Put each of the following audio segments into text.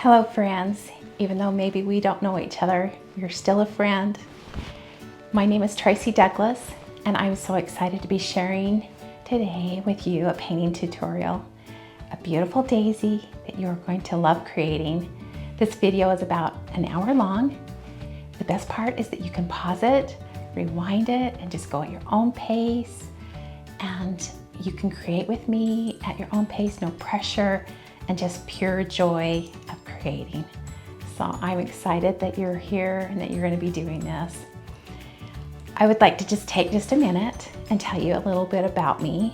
Hello friends, even though maybe we don't know each other, you're still a friend. My name is Tracy Douglas and I'm so excited to be sharing today with you a painting tutorial. A beautiful daisy that you're going to love creating. This video is about an hour long. The best part is that you can pause it, rewind it, and just go at your own pace. And you can create with me at your own pace, no pressure, and just pure joy of creating. So I'm excited that you're here and that you're going to be doing this. I would like to just take just a minute and tell you a little bit about me.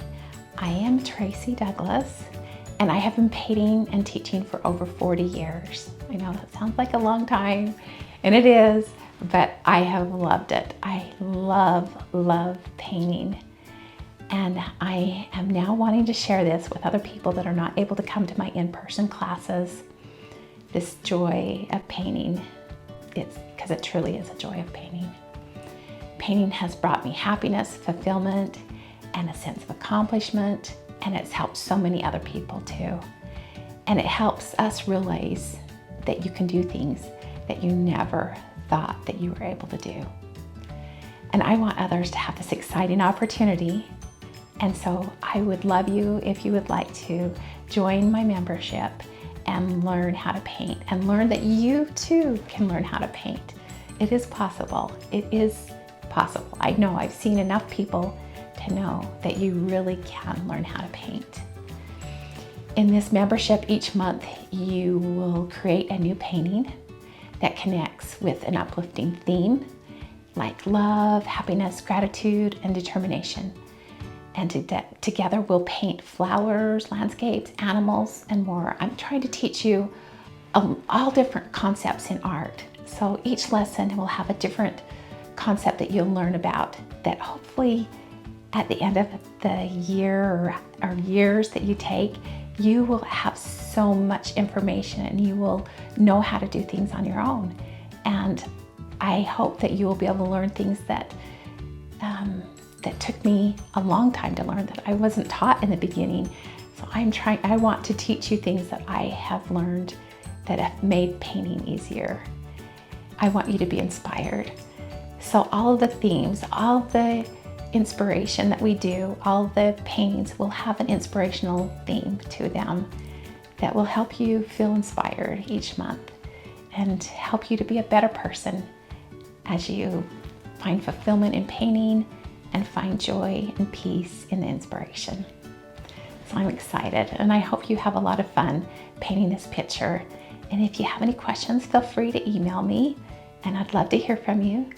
I am Tracy Douglas and I have been painting and teaching for over 40 years. I know that sounds like a long time, and it is, but I have loved it. I love painting. And I am now wanting to share this with other people that are not able to come to my in-person classes. This joy of painting, because it truly is a joy of painting. Painting has brought me happiness, fulfillment, and a sense of accomplishment, and it's helped so many other people too. And it helps us realize that you can do things that you never thought that you were able to do. And I want others to have this exciting opportunity. And so I would love you if you would like to join my membership and learn how to paint and learn that you too can learn how to paint. It is possible. It is possible. I know I've seen enough people to know that you really can learn how to paint. In this membership each month, you will create a new painting that connects with an uplifting theme like love, happiness, gratitude, and determination. And together we'll paint flowers, landscapes, animals, and more. I'm trying to teach you all different concepts in art. So each lesson will have a different concept that you'll learn about that hopefully at the end of the year or years that you take, you will have so much information and you will know how to do things on your own. And I hope that you will be able to learn things that took me a long time to learn, that I wasn't taught in the beginning. So I want to teach you things that I have learned that have made painting easier. I want you to be inspired. So all of the themes, all the inspiration that we do, all the paintings will have an inspirational theme to them that will help you feel inspired each month and help you to be a better person as you find fulfillment in painting and find joy and peace in the inspiration. So I'm excited and I hope you have a lot of fun painting this picture. And if you have any questions, feel free to email me and I'd love to hear from you.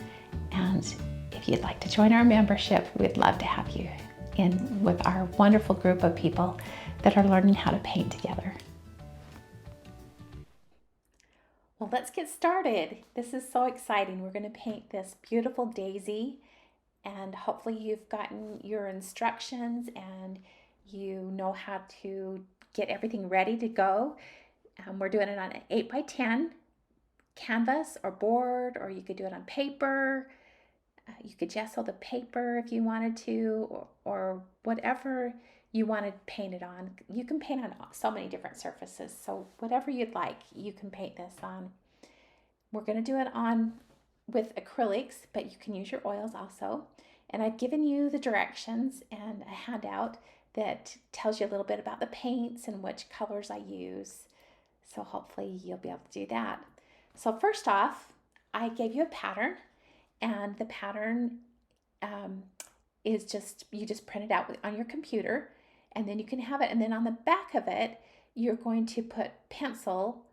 And if you'd like to join our membership, we'd love to have you in with our wonderful group of people that are learning how to paint together. Well, let's get started. This is so exciting. We're going to paint this beautiful daisy. And hopefully you've gotten your instructions and you know how to get everything ready to go. We're doing it on an 8x10 canvas or board, or you could do it on paper. You could gesso the paper if you wanted to, or whatever you want to paint it on. You can paint on so many different surfaces. So whatever you'd like, you can paint this on. We're going to do it on with acrylics, but you can use your oils also. And I've given you the directions and a handout that tells you a little bit about the paints and which colors I use. So hopefully you'll be able to do that. So first off, I gave you a pattern, and the pattern is you just print it out on your computer, and then you can have it. And then on the back of it, you're going to put pencil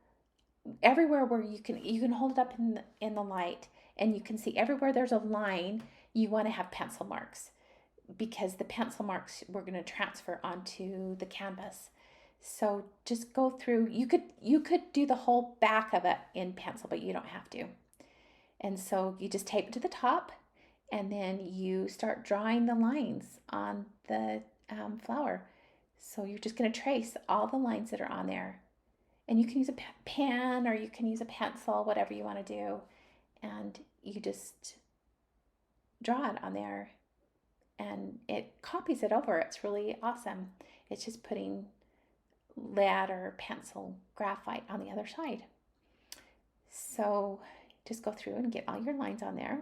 everywhere where you can hold it up in the light, and you can see everywhere there's a line. You want to have pencil marks because the pencil marks we're going to transfer onto the canvas. So just go through. You could do the whole back of it in pencil, but you don't have to. And so you just tape it to the top, and then you start drawing the lines on the flower. So you're just going to trace all the lines that are on there. And you can use a pen or you can use a pencil, whatever you want to do. And you just draw it on there and it copies it over. It's really awesome. It's just putting lead or pencil graphite on the other side. So just go through and get all your lines on there.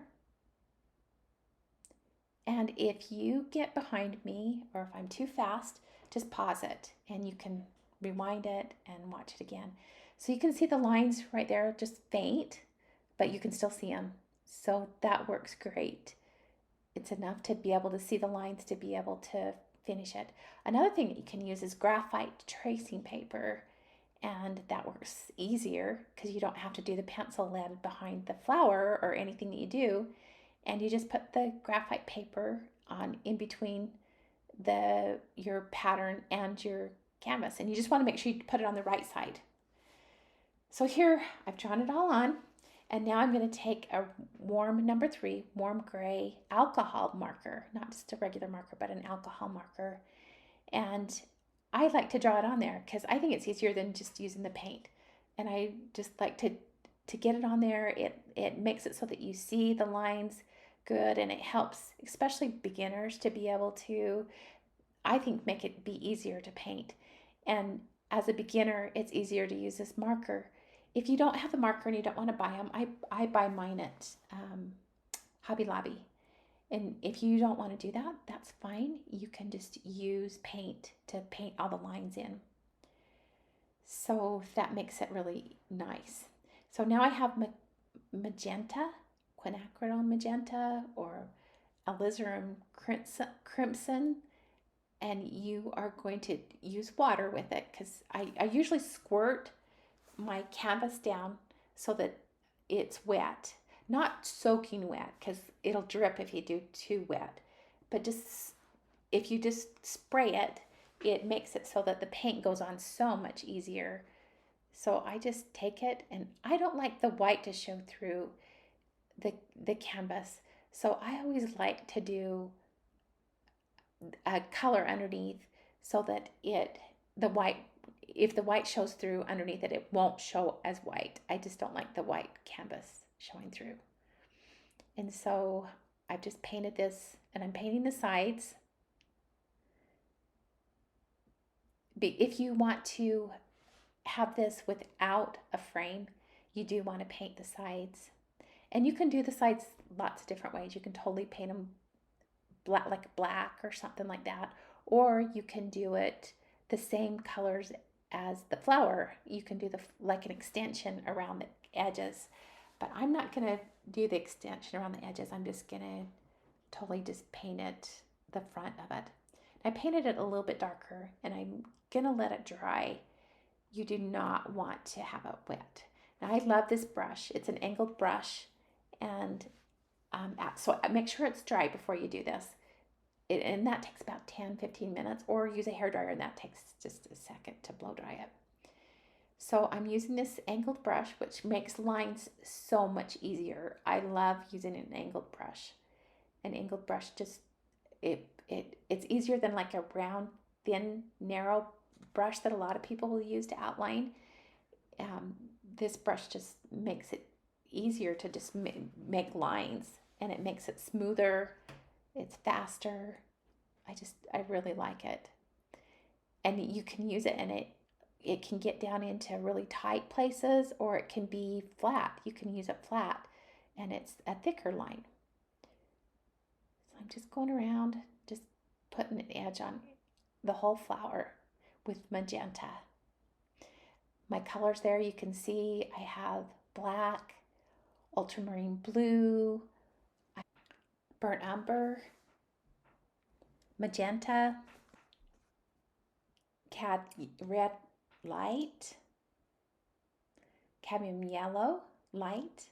And if you get behind me or if I'm too fast, just pause it and you can rewind it and watch it again. So you can see the lines right there, just faint, but you can still see them. So that works great. It's enough to be able to see the lines to be able to finish it. Another thing that you can use is graphite tracing paper, and that works easier because you don't have to do the pencil lead behind the flower or anything that you do. And you just put the graphite paper on in between your pattern and your canvas, and you just want to make sure you put it on the right side. So here I've drawn it all on, and now I'm going to take a warm number 3, warm gray alcohol marker, not just a regular marker, but an alcohol marker. And I like to draw it on there because I think it's easier than just using the paint. And I just like to get it on there. It makes it so that you see the lines good, and it helps especially beginners to be able to, I think, make it be easier to paint. And as a beginner, it's easier to use this marker. If you don't have the marker and you don't want to buy them, I buy mine at Hobby Lobby. And if you don't want to do that, that's fine. You can just use paint to paint all the lines in. So that makes it really nice. So now I have magenta, quinacridone magenta, or alizarin crimson, and you are going to use water with it because I usually squirt my canvas down so that it's wet, not soaking wet because it'll drip if you do too wet, but just if you just spray it, it makes it so that the paint goes on so much easier. So I just take it, and I don't like the white to show through the canvas, so I always like to do a color underneath so that the white, if the white shows through underneath it, it won't show as white. I just don't like the white canvas showing through. And so I've just painted this, and I'm painting the sides. If you want to have this without a frame, you do want to paint the sides. And you can do the sides lots of different ways. You can totally paint them black, like black or something like that. Or you can do it the same colors as the flower. You can do like an extension around the edges. But I'm not going to do the extension around the edges. I'm just going to totally just paint it, the front of it. I painted it a little bit darker, and I'm going to let it dry. You do not want to have it wet. Now, I love this brush. It's an angled brush, and so make sure it's dry before you do this. And that takes about 10-15 minutes, or use a hairdryer, and that takes just a second to blow dry it. So I'm using this angled brush, which makes lines so much easier. I love using an angled brush. An angled brush just, it's easier than like a round, thin, narrow brush that a lot of people will use to outline. This brush just makes it easier to just make lines, and it makes it smoother. It's faster. I really like it. And you can use it, and it can get down into really tight places, or it can be flat. You can use it flat, and it's a thicker line. So I'm just going around, just putting an edge on the whole flower with magenta. My colors there, you can see I have black, ultramarine blue, burnt umber, magenta, red light, cadmium yellow light.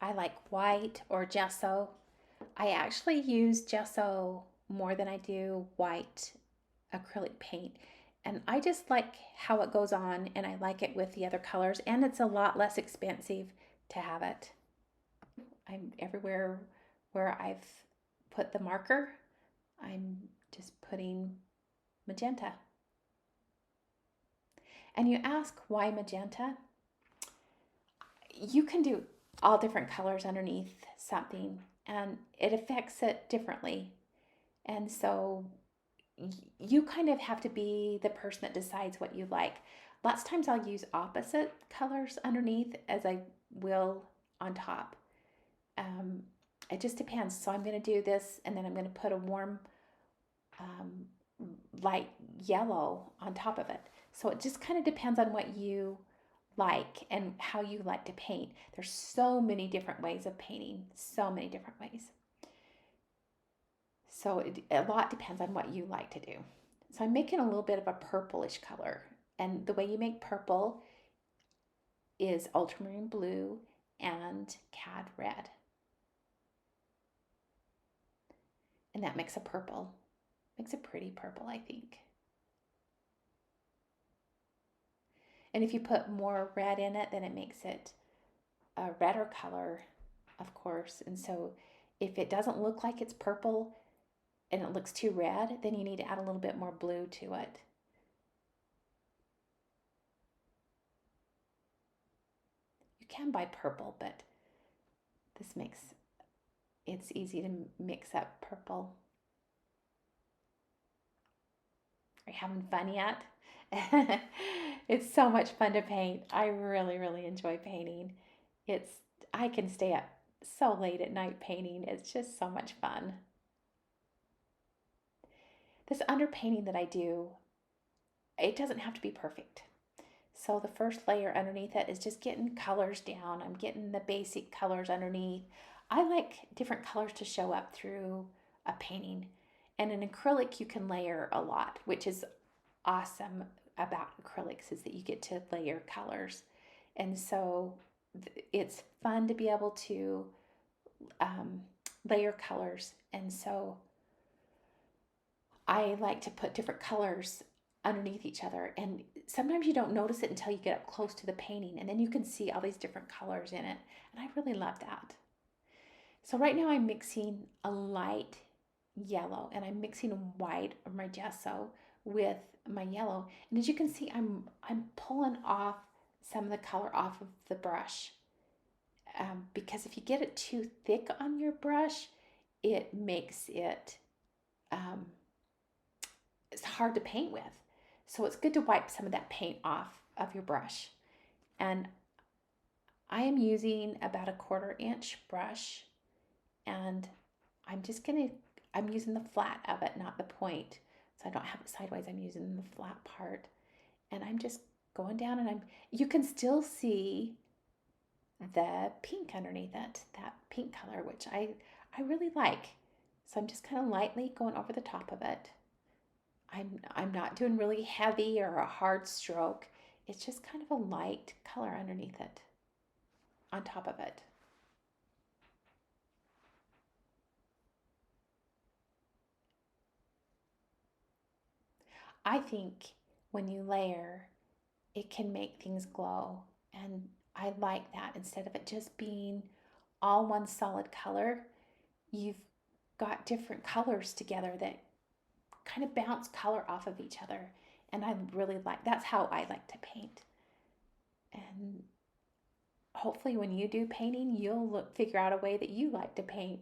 I like white or gesso. I actually use gesso more than I do white acrylic paint. And I just like how it goes on, and I like it with the other colors, and it's a lot less expensive to have it. I'm everywhere where I've put the marker, I'm just putting magenta. And you ask why magenta? You can do all different colors underneath something, and it affects it differently. And so you kind of have to be the person that decides what you like. Lots of times I'll use opposite colors underneath as I will on top. Um, it just depends. So I'm going to do this, and then I'm going to put a warm um, light yellow on top of it. So it just kind of depends on what you like and how you like to paint. There's so many different ways of painting, so many different ways. So a lot depends on what you like to do. So I'm making a little bit of a purplish color. And the way you make purple is ultramarine blue and cad red. And that makes a purple. Makes a pretty purple, I think. And if you put more red in it, then it makes it a redder color, of course. And so if it doesn't look like it's purple and it looks too red, then you need to add a little bit more blue to it. You can buy purple, but this makes it's easy to mix up purple. Are you having fun yet? It's so much fun to paint. I really, really enjoy painting. It's I can stay up so late at night painting. It's just so much fun. This underpainting that I do, it doesn't have to be perfect. So the first layer underneath it is just getting colors down. I'm getting the basic colors underneath. I like different colors to show up through a painting. And in acrylic, you can layer a lot, which is awesome about acrylics is that you get to layer colors. And so it's fun to be able to layer colors. And so I like to put different colors underneath each other. And sometimes you don't notice it until you get up close to the painting, and then you can see all these different colors in it. And I really love that. So right now I'm mixing a light yellow, and I'm mixing white or my gesso with my yellow. And as you can see, I'm pulling off some of the color off of the brush. Because if you get it too thick on your brush, it makes it it's hard to paint with. So it's good to wipe some of that paint off of your brush. And I am using about a 1/4 inch brush, and I'm using the flat of it, not the point. So I don't have it sideways, I'm using the flat part. And I'm just going down, and you can still see the pink underneath it, that pink color, which I really like. So I'm just kind of lightly going over the top of it. I'm not doing really heavy or a hard stroke. It's just kind of a light color underneath it, on top of it. I think when you layer, it can make things glow. And I like that. Instead of it just being all one solid color, you've got different colors together that kind of bounce color off of each other. And I really like that's how I like to paint. And hopefully when you do painting, you'll figure out a way that you like to paint.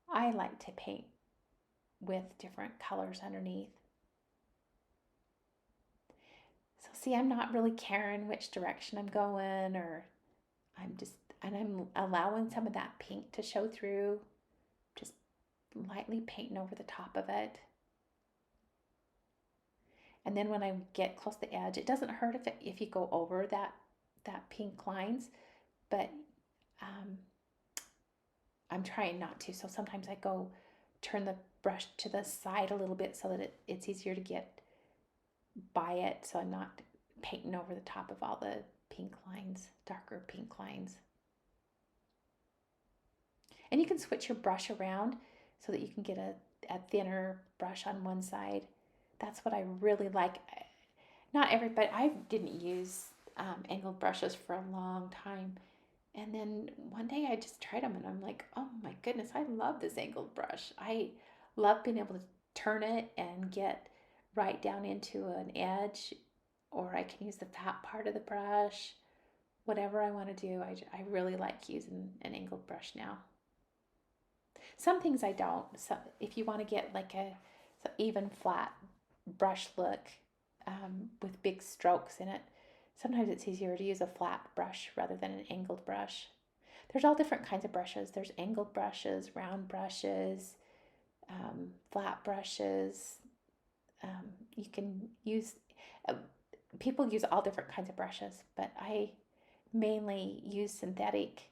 I like to paint with different colors underneath. So see, I'm not really caring which direction I'm going, or I'm allowing some of that pink to show through, just lightly painting over the top of it. And then when I get close to the edge, it doesn't hurt if you go over that pink lines, but I'm trying not to. So sometimes I turn the brush to the side a little bit so that it's easier to get by it, so I'm not painting over the top of all the pink lines, darker pink lines. And you can switch your brush around so that you can get a thinner brush on one side. That's what I really like. Not everybody, I didn't use angled brushes for a long time. And then one day I just tried them, and I'm like, oh my goodness, I love this angled brush. I love being able to turn it and get right down into an edge, or I can use the fat part of the brush, whatever I want to do. I really like using an angled brush now. Some things I don't. So if you want to get like So even flat brush look with big strokes in it. Sometimes it's easier to use a flat brush rather than an angled brush. There's all different kinds of brushes. There's angled brushes, round brushes, flat brushes. You can use, people use all different kinds of brushes, but I mainly use synthetic,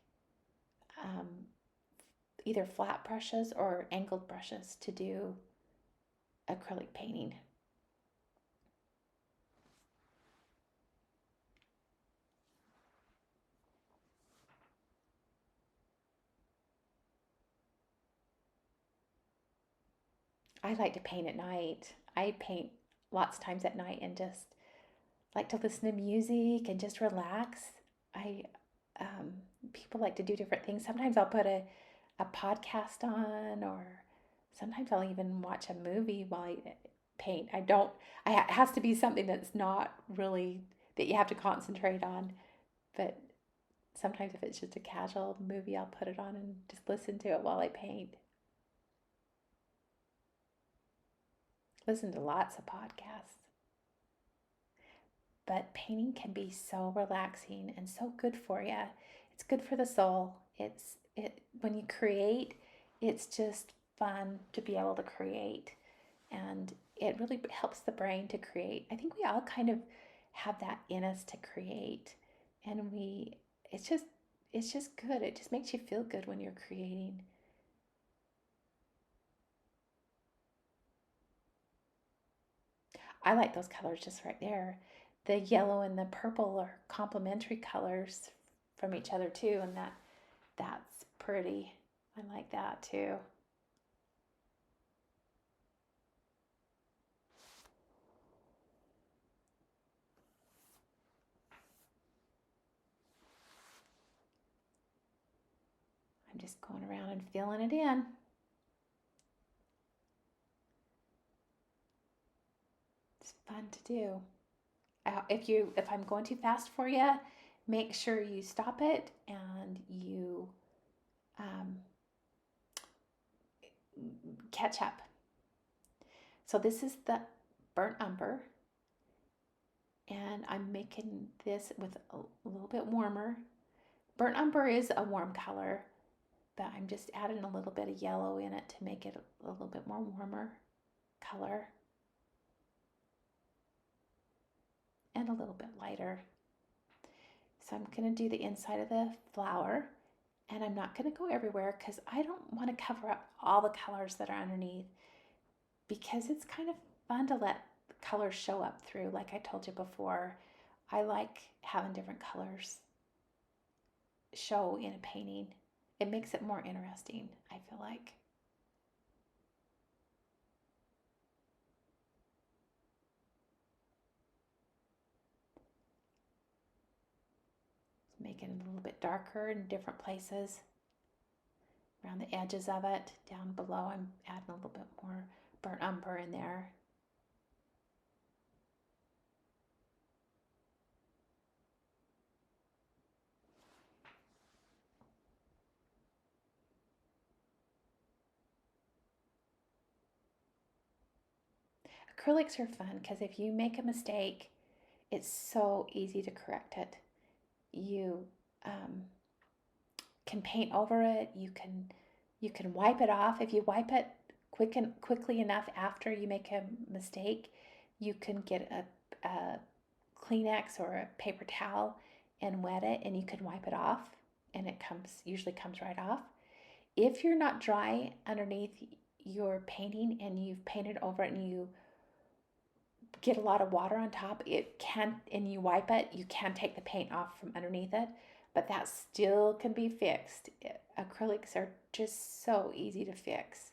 either flat brushes or angled brushes to do acrylic painting. I like to paint at night. I paint lots of times at night and just like to listen to music and just relax. I People like to do different things. Sometimes I'll put a podcast on, or sometimes I'll even watch a movie while I paint. I don't. It has to be something that's not really that you have to concentrate on. But sometimes if it's just a casual movie, I'll put it on and just listen to it while I paint. Listen to lots of podcasts. But painting can be so relaxing and so good for you. It's good for the soul. It when you create, it's just fun to be able to create, and it really helps the brain to create. I think we all kind of have that in us to create, and we it's just good. It just makes you feel good when you're creating. I like those colors just right there. The yellow and the purple are complementary colors from each other too, and that's pretty. I like that too. I'm just going around and filling it in. It's fun to do. If I'm going too fast for you, make sure you stop it and you um, catch up. So this is the burnt umber, and I'm making this with a little bit warmer. Burnt umber is a warm color, but I'm just adding a little bit of yellow in it to make it a little bit more warmer color and a little bit lighter. So I'm going to do the inside of the flower, and I'm not going to go everywhere because I don't want to cover up all the colors that are underneath, because it's kind of fun to let the colors show up through. Like I told you before, I like having different colors show in a painting. It makes it more interesting, I feel like. Making it a little bit darker in different places. Around the edges of it, down below, I'm adding a little bit more burnt umber in there. Acrylics are fun because if you make a mistake, it's so easy to correct it. You can paint over it. You can wipe it off. If you wipe it quickly enough after you make a mistake, you can get a Kleenex or a paper towel and wet it, and you can wipe it off, and it usually comes right off. If you're not dry underneath your painting and you've painted over it and you get a lot of water on top, it can, and you wipe it, you can take the paint off from underneath it, but that still can be fixed. Acrylics are just so easy to fix.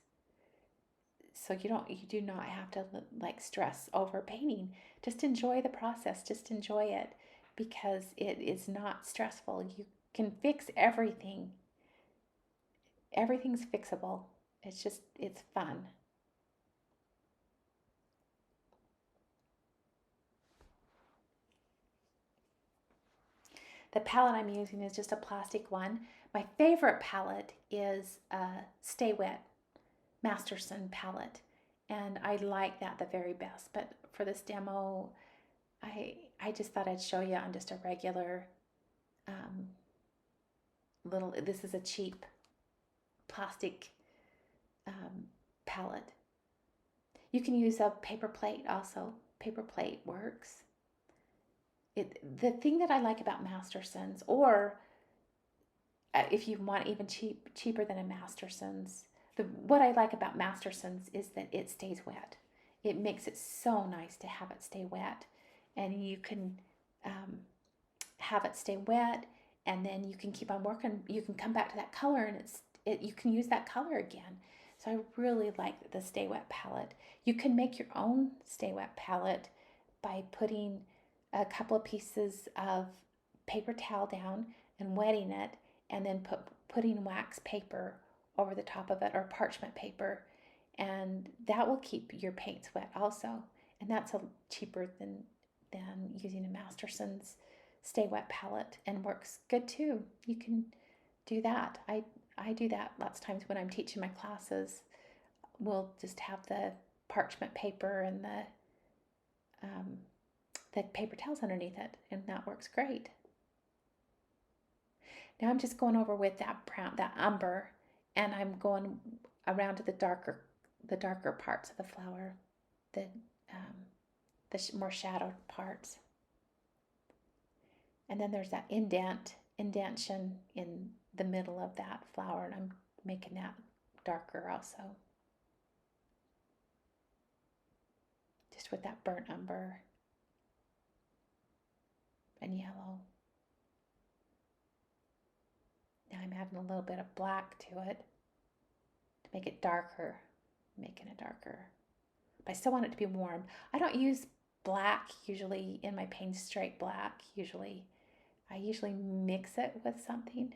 So you do not have to like stress over painting. Just enjoy the process, just enjoy it, because it is not stressful. You can fix everything. Everything's fixable. It's fun. The palette I'm using is just a plastic one. My favorite palette is a Stay Wet Masterson palette. And I like that the very best. But for this demo, I just thought I'd show you on just a regular little, this is a cheap plastic palette. You can use a paper plate also. Paper plate works. The thing that I like about Mastersons, or if you want even cheaper than a Mastersons, what I like about Mastersons is that it stays wet. It makes it so nice to have it stay wet, and you can have it stay wet, and then you can keep on working. You can come back to that color, and you can use that color again. So I really like the Stay Wet palette. You can make your own Stay Wet palette by putting a couple of pieces of paper towel down and wetting it, and then putting wax paper over the top of it, or parchment paper, and that will keep your paints wet also. And that's cheaper than using a Masterson's Stay Wet palette, and works good too. You can do that. I do that lots of times when I'm teaching my classes. We'll just have the parchment paper and the paper towels underneath it, and that works great. Now I'm just going over with that brown, that umber, and I'm going around to the darker parts of the flower, the more shadowed parts. And then there's that indentation in the middle of that flower, and I'm making that darker also. Just with that burnt umber and yellow. Now I'm adding a little bit of black to it to make it darker, making it darker. But I still want it to be warm. I don't use black usually in my paint, straight black usually. I usually mix it with something.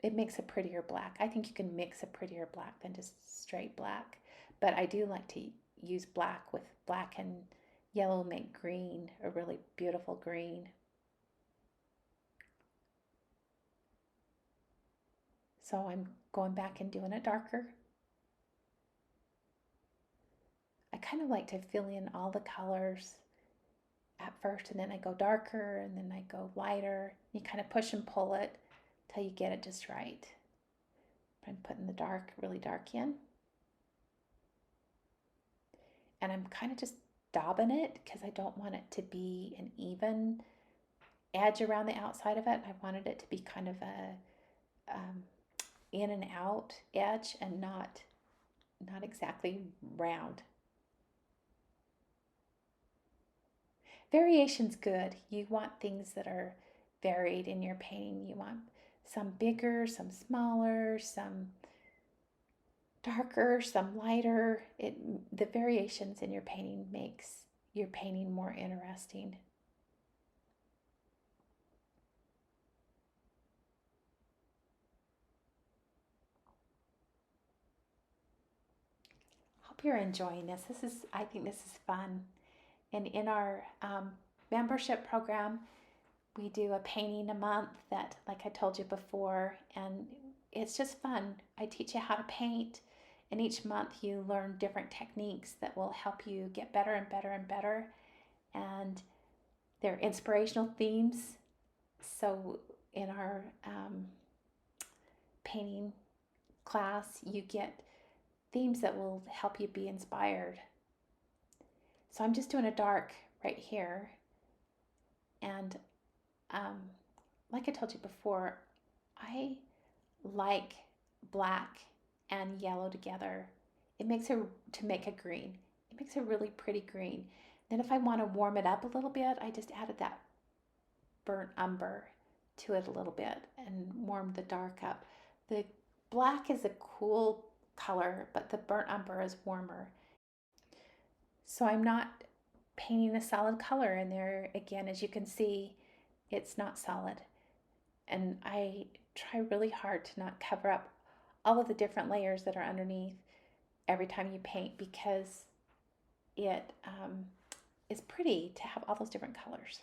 It makes a prettier black. I think you can mix a prettier black than just straight black. But I do like to use black with black and yellow, make green a really beautiful green. So I'm going back and doing it darker. I kind of like to fill in all the colors at first, and then I go darker, and then I go lighter. You kind of push and pull it till you get it just right. I'm putting the dark, really dark in. And I'm kind of just daubing it because I don't want it to be an even edge around the outside of it. I wanted it to be kind of a in and out edge, and not exactly round. Variation's good. You want things that are varied in your painting. You want some bigger, some smaller, some darker, some lighter. The variations in your painting makes your painting more interesting. Hope you're enjoying this. I think this is fun. And in our membership program, we do a painting a month that, like I told you before, and it's just fun. I teach you how to paint, and each month you learn different techniques that will help you get better and better and better. And they're inspirational themes. So in our painting class, you get themes that will help you be inspired. So I'm just doing a dark right here. And like I told you before, I like black and yellow together. It makes to make a green. It makes a really pretty green. Then if I want to warm it up a little bit, I just added that burnt umber to it a little bit and warmed the dark up. The black is a cool color, but the burnt umber is warmer. So I'm not painting a solid color in there. Again, as you can see, it's not solid. And I try really hard to not cover up all of the different layers that are underneath every time you paint, because it is pretty to have all those different colors.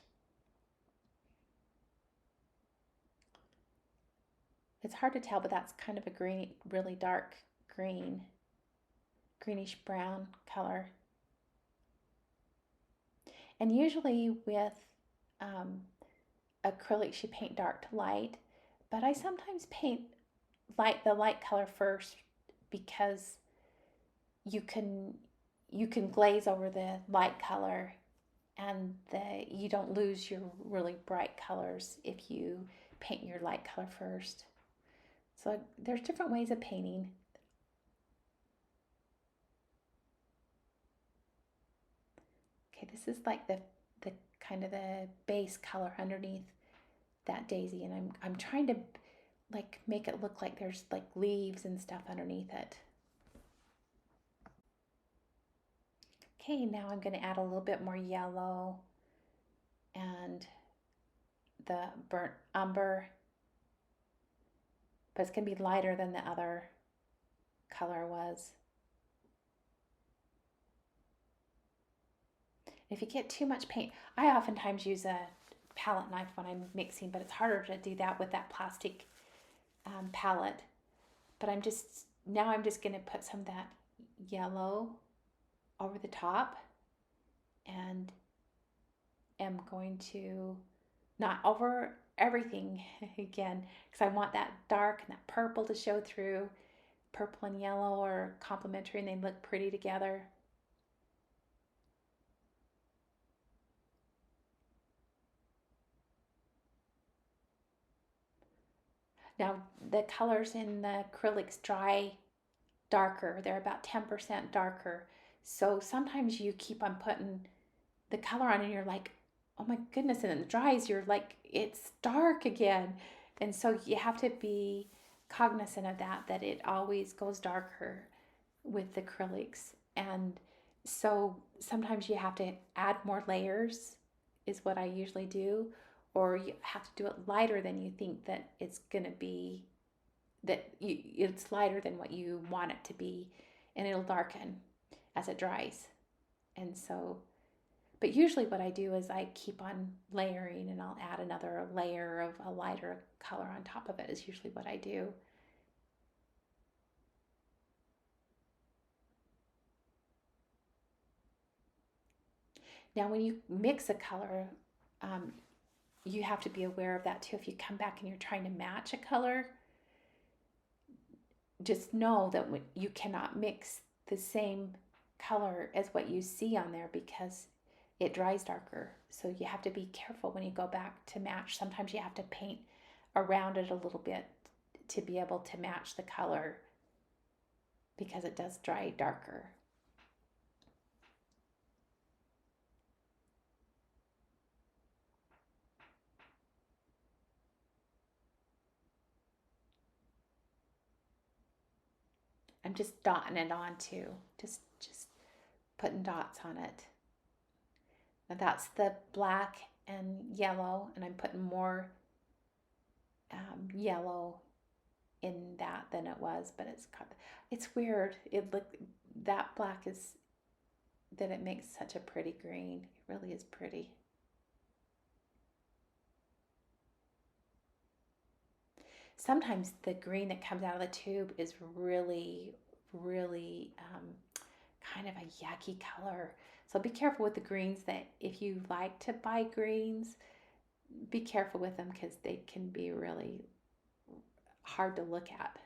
It's hard to tell, but that's kind of a green, really dark green, greenish brown color. And usually with acrylics, you paint dark to light, but I sometimes paint the light color first because you can glaze over the light color, and you don't lose your really bright colors if you paint your light color first. So there's different ways of painting. Okay, this is like the kind of the base color underneath that daisy, and I'm trying to like make it look like there's like leaves and stuff underneath it. Okay, now I'm going to add a little bit more yellow and the burnt umber, but it's going to be lighter than the other color was. If you get too much paint, I oftentimes use a palette knife when I'm mixing, but it's harder to do that with that plastic palette. But I'm just going to put some of that yellow over the top, and am going to, not over everything again, because I want that dark and that purple to show through. Purple and yellow are complementary and they look pretty together. Now the colors in the acrylics dry darker. They're about 10% darker. So sometimes you keep on putting the color on and you're like, oh my goodness, and then it dries, you're like, it's dark again. And so you have to be cognizant of that it always goes darker with the acrylics. And so sometimes you have to add more layers, is what I usually do, or you have to do it lighter than you think that it's going to be, it's lighter than what you want it to be, and it'll darken as it dries. And so, but usually what I do is I keep on layering, and I'll add another layer of a lighter color on top of it, is usually what I do. Now, when you mix a color, you have to be aware of that too. If you come back and you're trying to match a color, just know that you cannot mix the same color as what you see on there, because it dries darker. So you have to be careful when you go back to match. Sometimes you have to paint around it a little bit to be able to match the color, because it does dry darker. I'm just dotting it on too, just putting dots on it. Now that's the black and yellow, and I'm putting more yellow in that than it was, but it's weird. That black is, that it makes such a pretty green. It really is pretty. Sometimes the green that comes out of the tube is really, really kind of a yucky color. So be careful with the greens. That if you like to buy greens, be careful with them, because they can be really hard to look at.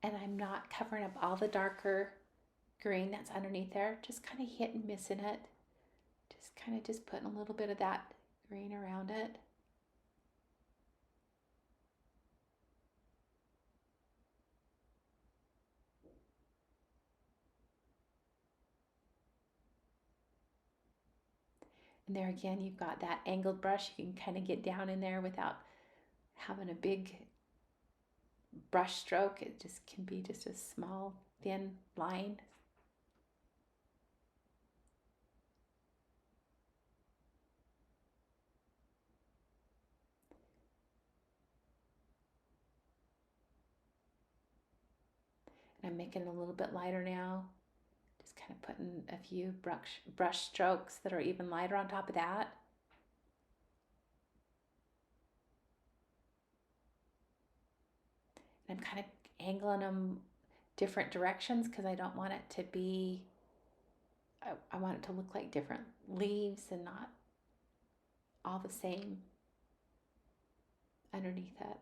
And I'm not covering up all the darker green that's underneath there, just kind of hit and missing it. Just kind of just putting a little bit of that green around it. And there again, you've got that angled brush. You can kind of get down in there without having a big brush stroke. It just can be just a small, thin line. And I'm making it a little bit lighter now. Just kind of putting a few brush strokes that are even lighter on top of that. And I'm kind of angling them different directions because I don't want it to be, I want it to look like different leaves and not all the same underneath it.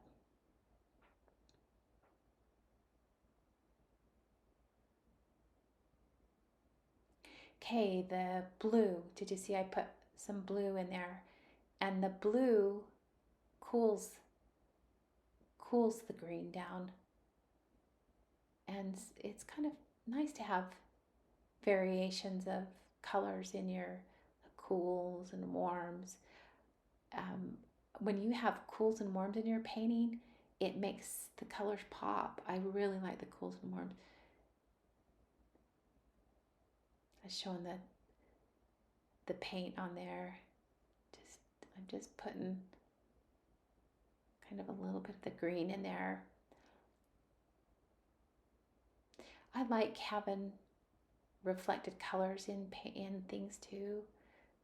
Okay, the blue. Did you see I put some blue in there? And the blue cools the green down. And it's kind of nice to have variations of colors in your cools and warms. When you have cools and warms in your painting, it makes the colors pop. I really like the cools and warms. I'm showing the paint on there. I'm just putting kind of a little bit of the green in there. I like having reflected colors in things too,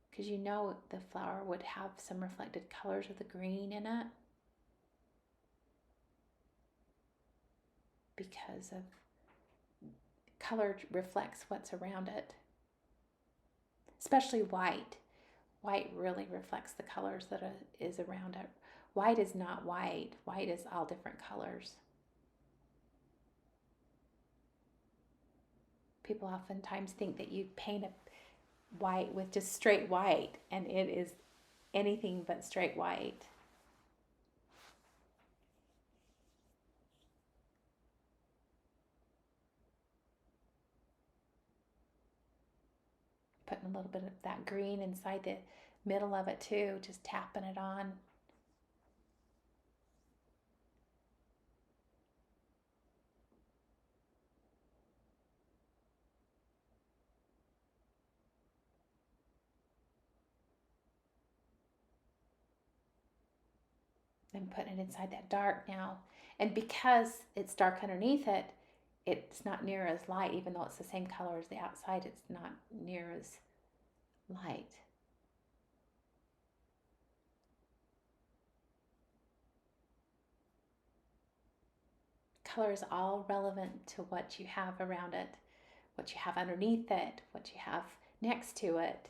because you know the flower would have some reflected colors of the green in it because of color reflects what's around it, especially white. White really reflects the colors that is around it. White is not white. White is all different colors. People oftentimes think that you paint a white with just straight white, and it is anything but straight white. Putting a little bit of that green inside the middle of it too, just tapping it on. And putting it inside that dark now. And because it's dark underneath it, it's not near as light, even though it's the same color as the outside, it's not near as light. Color is all relevant to what you have around it, what you have underneath it, what you have next to it.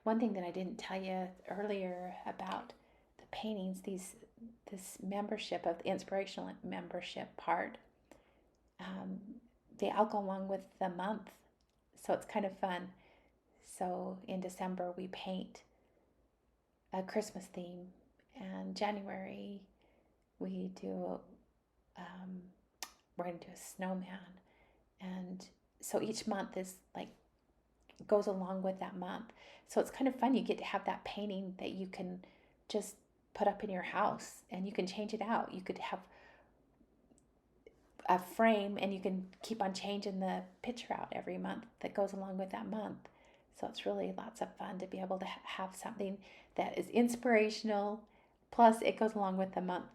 One thing that I didn't tell you earlier about the paintings, this membership of the inspirational membership part, they all go along with the month, so it's kind of fun. So in December we paint a Christmas theme, and January we do we're going to do a snowman, and so each month is like goes along with that month. So it's kind of fun. You get to have that painting that you can just put up in your house, and you can change it out. You could have a frame, and you can keep on changing the picture out every month that goes along with that month. So it's really lots of fun to be able to have something that is inspirational, plus it goes along with the month,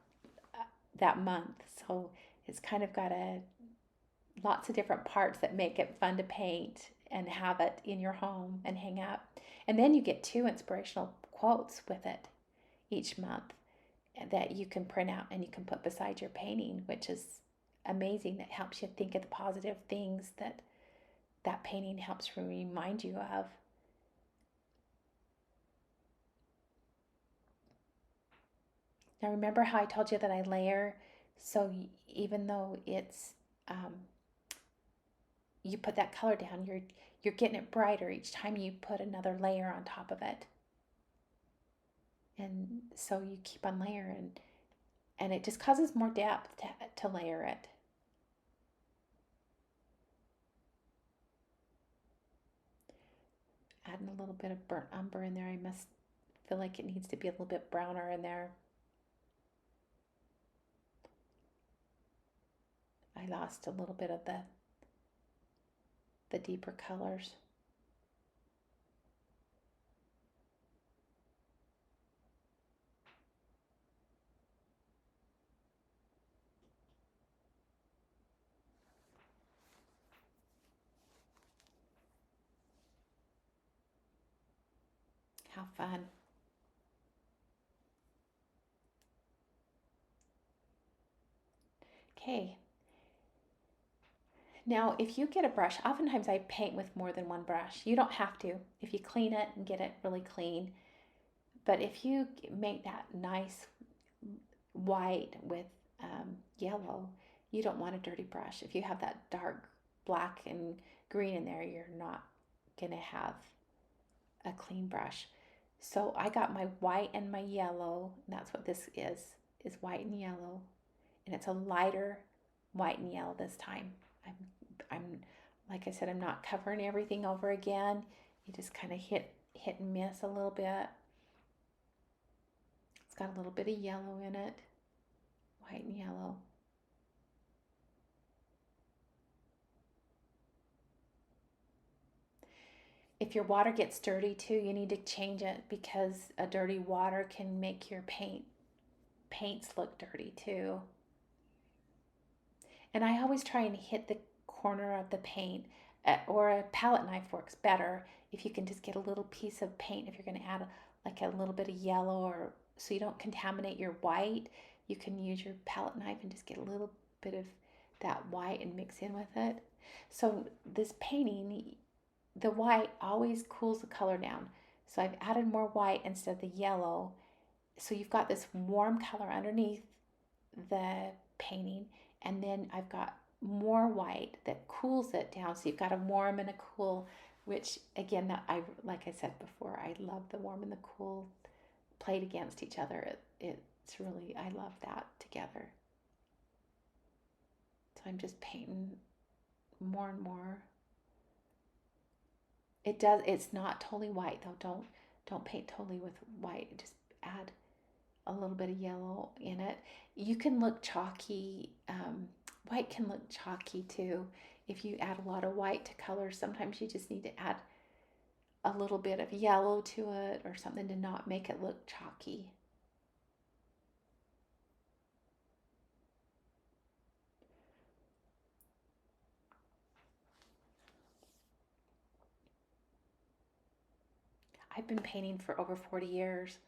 that month. So it's kind of got lots of different parts that make it fun to paint and have it in your home and hang up. And then you get 2 inspirational quotes with it each month that you can print out and you can put beside your painting, which is amazing. That helps you think of the positive things that painting helps remind you of. Now remember how I told you that I layer, so even though it's you put that color down, you're getting it brighter each time you put another layer on top of it. And so you keep on layering, and it just causes more depth to layer it. Adding a little bit of burnt umber in there. I must feel like it needs to be a little bit browner in there. I lost a little bit of the deeper colors. How fun. Okay. Now, if you get a brush, oftentimes I paint with more than one brush. You don't have to if you clean it and get it really clean. But if you make that nice white with yellow, you don't want a dirty brush. If you have that dark black and green in there, you're not going to have a clean brush. So I got my white and my yellow, and that's what this is white and yellow. And it's a lighter white and yellow this time. I'm like I said, I'm not covering everything over again. You just kind of hit and miss a little bit. It's got a little bit of yellow in it, white and yellow. If your water gets dirty too, you need to change it, because a dirty water can make your paints look dirty too. And I always try and hit the corner of the paint, or a palette knife works better if you can just get a little piece of paint. If you're going to add like a little bit of yellow, or so you don't contaminate your white, you can use your palette knife and just get a little bit of that white and mix in with it. So this painting, the white always cools the color down. So I've added more white instead of the yellow. So you've got this warm color underneath the painting, and then I've got more white that cools it down. So you've got a warm and a cool, which again, that like I said before, I love the warm and the cool played against each other. It's really, I love that together. So I'm just painting more and more. It's not totally white though. Don't paint totally with white. Just add a little bit of yellow in it. You can look chalky. White can look chalky too. If you add a lot of white to colors, sometimes you just need to add a little bit of yellow to it or something to not make it look chalky. I've been painting for over 40 years.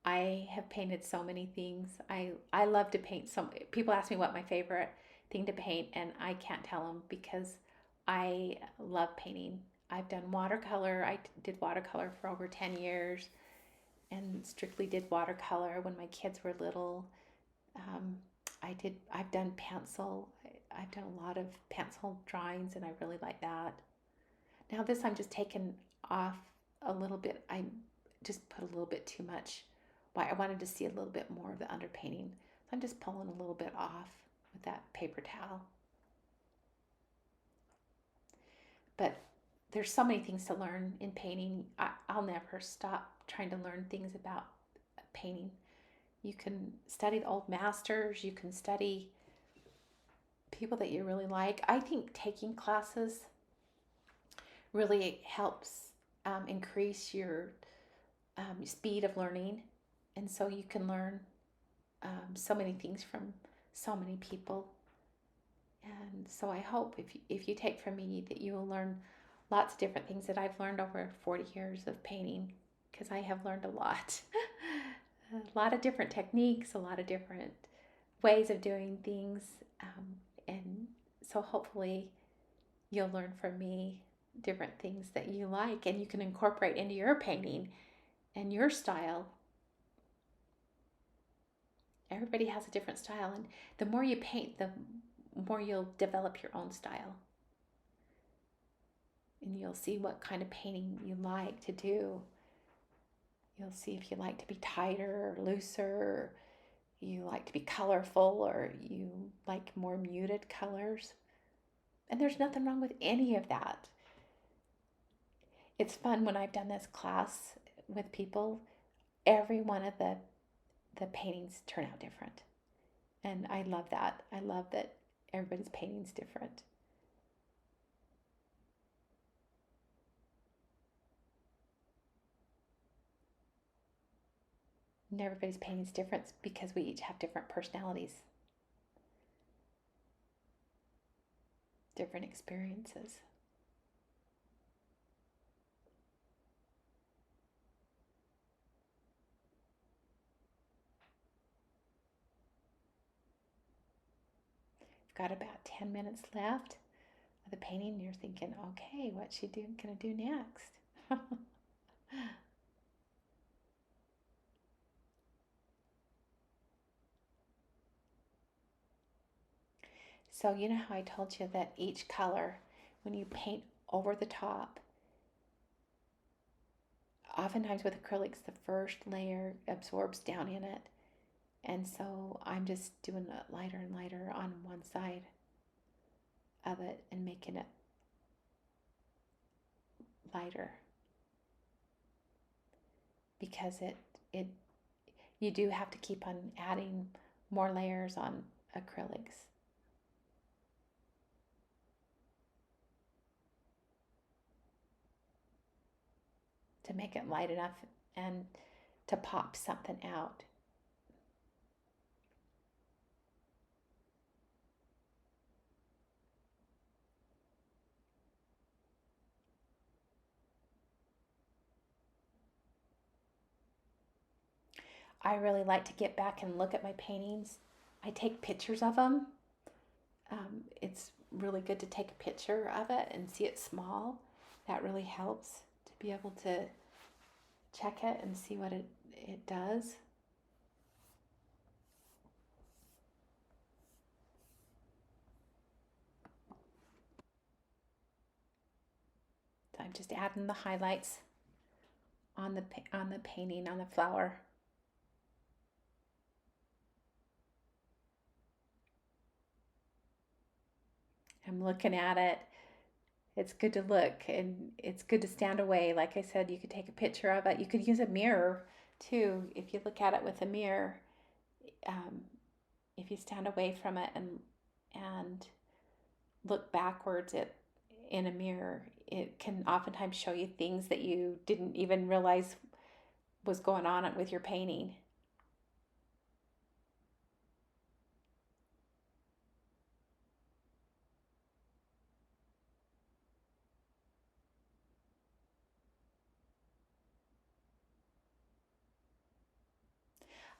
I have painted so many things. I love to paint. Some people ask me what my favorite thing to paint, and I can't tell them because I love painting. I've done watercolor. I did watercolor for over 10 years and strictly did watercolor when my kids were little. Um, I've done pencil. I've done a lot of pencil drawings, and I really like that. Now this I'm just taking off a little bit. I just put a little bit too much. Why, I wanted to see a little bit more of the underpainting. So I'm just pulling a little bit off with that paper towel. But there's so many things to learn in painting. I'll never stop trying to learn things about painting. You can study the old masters. You can study people that you really like. I think taking classes really helps increase your speed of learning. And so you can learn so many things from so many people. And so I hope if you take from me that you will learn lots of different things that I've learned over 40 years of painting, because I have learned a lot. A lot of different techniques, a lot of different ways of doing things. And so hopefully you'll learn from me different things that you like and you can incorporate into your painting and your style. Everybody has a different style, and the more you paint, the more you'll develop your own style. And you'll see what kind of painting you like to do. You'll see if you like to be tighter or looser, or you like to be colorful, or you like more muted colors. And there's nothing wrong with any of that. It's fun when I've done this class with people, every one of the paintings turn out different. And I love that. I love that everybody's painting's different. And everybody's painting's different because we each have different personalities, different experiences. You've got about 10 minutes left of the painting, and you're thinking, okay, what's she gonna do next? So you know how I told you that each color, when you paint over the top, oftentimes with acrylics, the first layer absorbs down in it. And so I'm just doing it lighter and lighter on one side of it and making it lighter, because it you do have to keep on adding more layers on acrylics. To make it light enough and to pop something out. I really like to get back and look at my paintings. I take pictures of them. It's really good to take a picture of it and see it small. That really helps to be able to check it and see what it does. So I'm just adding the highlights on the painting, on the flower. I'm looking at it. It's good to look, and it's good to stand away. Like I said, you could take a picture of it. You could use a mirror too. If you look at it with a mirror, um, if you stand away from it and look backwards in a mirror, it can oftentimes show you things that you didn't even realize was going on with your painting.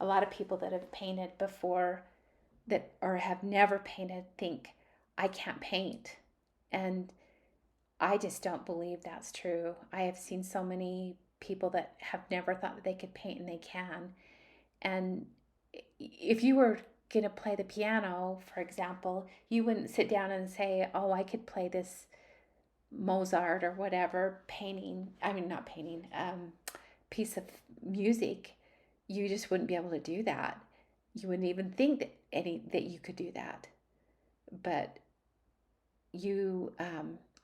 A lot of people that have painted before, that or have never painted, think I can't paint. And I just don't believe that's true. I have seen so many people that have never thought that they could paint, and they can. And if you were going to play the piano, for example, you wouldn't sit down and say, oh, I could play this Mozart or whatever painting. I mean, not painting, piece of music. You just wouldn't be able to do that. You wouldn't even think that you could do that. But you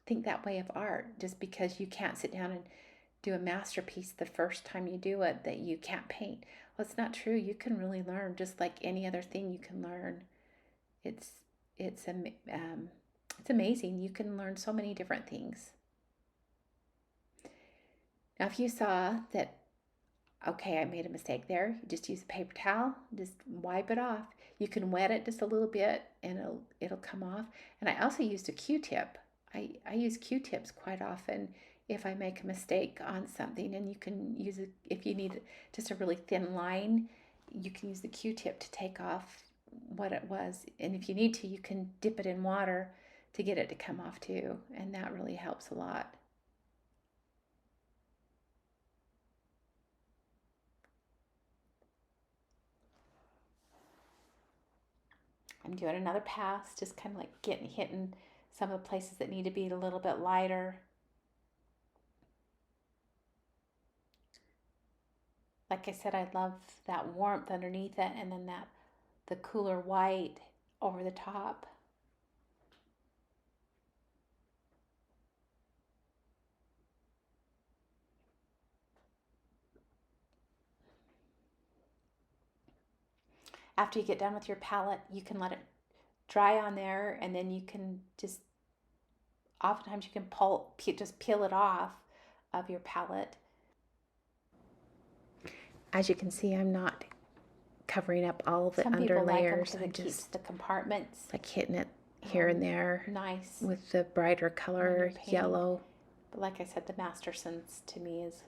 think that way of art, just because you can't sit down and do a masterpiece the first time you do it, that you can't paint. Well, it's not true. You can really learn, just like any other thing you can learn. It's it's it's amazing. You can learn so many different things. Now, if you saw that, okay, I made a mistake there, you just use a paper towel, just wipe it off. You can wet it just a little bit, and it'll come off. And I also used a Q-tip. I use Q-tips quite often if I make a mistake on something, and you can use it if you need just a really thin line. You can use the Q-tip to take off what it was, and if you need to, you can dip it in water to get it to come off too, and that really helps a lot. I'm doing another pass, just kind of like hitting some of the places that need to be a little bit lighter. Like I said, I love that warmth underneath it, and then the cooler white over the top. After you get done with your palette, you can let it dry on there, and then you can just, oftentimes you can just peel it off of your palette. As you can see, I'm not covering up all the under layers. Some people like them because it keeps the compartments like hitting it here and there nice with the brighter color yellow. But like I said, the Mastersons to me is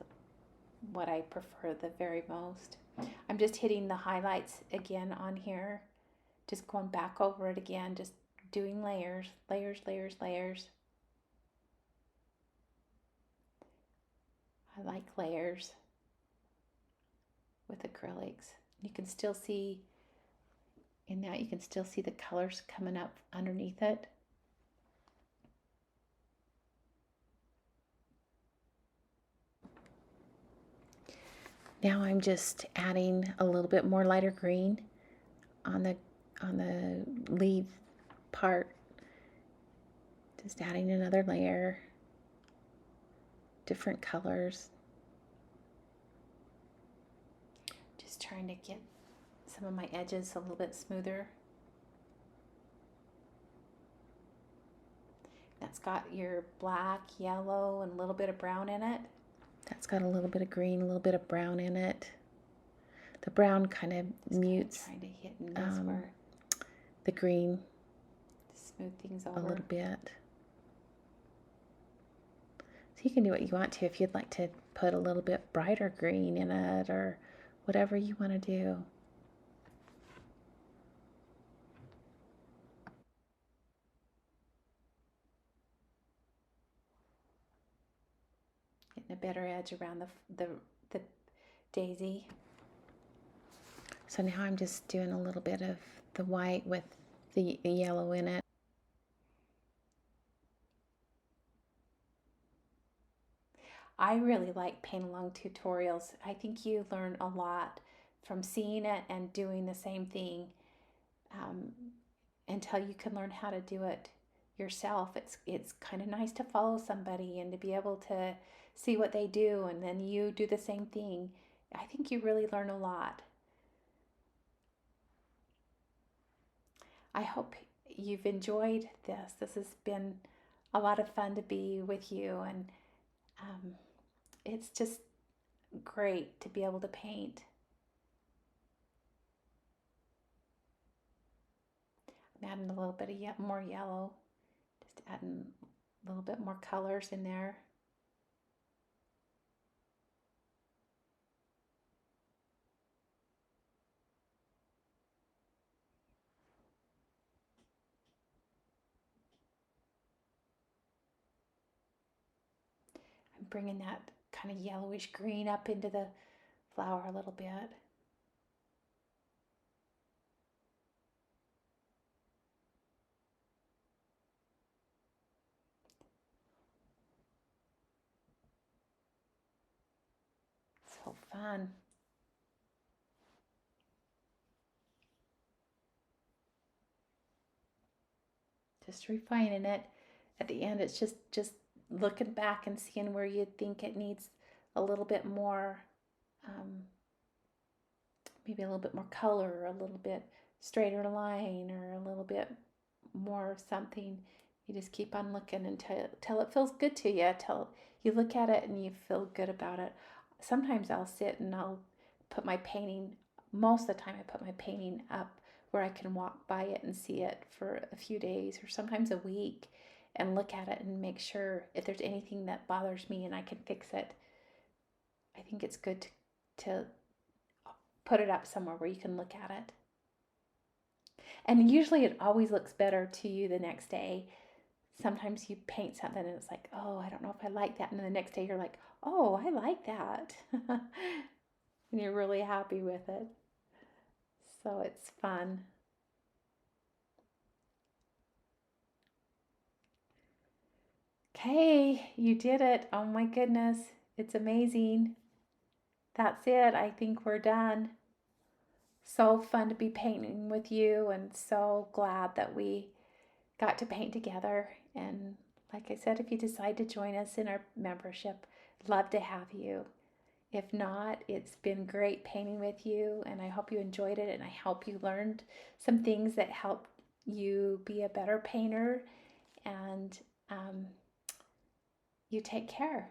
what I prefer the very most. I'm just hitting the highlights again on here, just going back over it again, just doing layers, layers, layers, layers. I like layers with acrylics. You can still see in that, you can still see the colors coming up underneath it. Now I'm just adding a little bit more lighter green on the leaf part. Just adding another layer, different colors. Just trying to get some of my edges a little bit smoother. That's got your black, yellow, and a little bit of brown in it. That's got a little bit of green, a little bit of brown in it. The brown kind of mutes trying to hit in this where the green, smooth things over a little bit. So you can do what you want to. If you'd like to put a little bit brighter green in it or whatever you want to do. Getting a better edge around the daisy. So now I'm just doing a little bit of the white with the yellow in it. I really like paint along tutorials. I think you learn a lot from seeing it and doing the same thing until you can learn how to do it yourself. It's kind of nice to follow somebody and to be able to see what they do and then you do the same thing. I think you really learn a lot. I hope you've enjoyed this. This has been a lot of fun to be with you, and it's just great to be able to paint. I'm adding a little bit of more yellow, just adding a little bit more colors in there. I'm bringing that kind of yellowish green up into the flower a little bit. So fun. Just refining it. At the end, it's just looking back and seeing where you think it needs a little bit more, maybe a little bit more color, or a little bit straighter line, or a little bit more something. You just keep on looking until it feels good to you, till you look at it and you feel good about it. Sometimes I'll sit and I'll put my painting, most of the time I put my painting up where I can walk by it and see it for a few days or sometimes a week and look at it and make sure if there's anything that bothers me and I can fix it. I think it's good to put it up somewhere where you can look at it. And usually it always looks better to you the next day. Sometimes you paint something and it's like, oh, I don't know if I like that. And then the next day you're like, oh, I like that. And you're really happy with it. So it's fun. Okay, you did it. Oh my goodness. It's amazing. that's it. I think we're done. So fun to be painting with you, and so glad that we got to paint together. And like I said, if you decide to join us in our membership, love to have you. If not, it's been great painting with you, and I hope you enjoyed it, and I hope you learned some things that help you be a better painter. And you take care.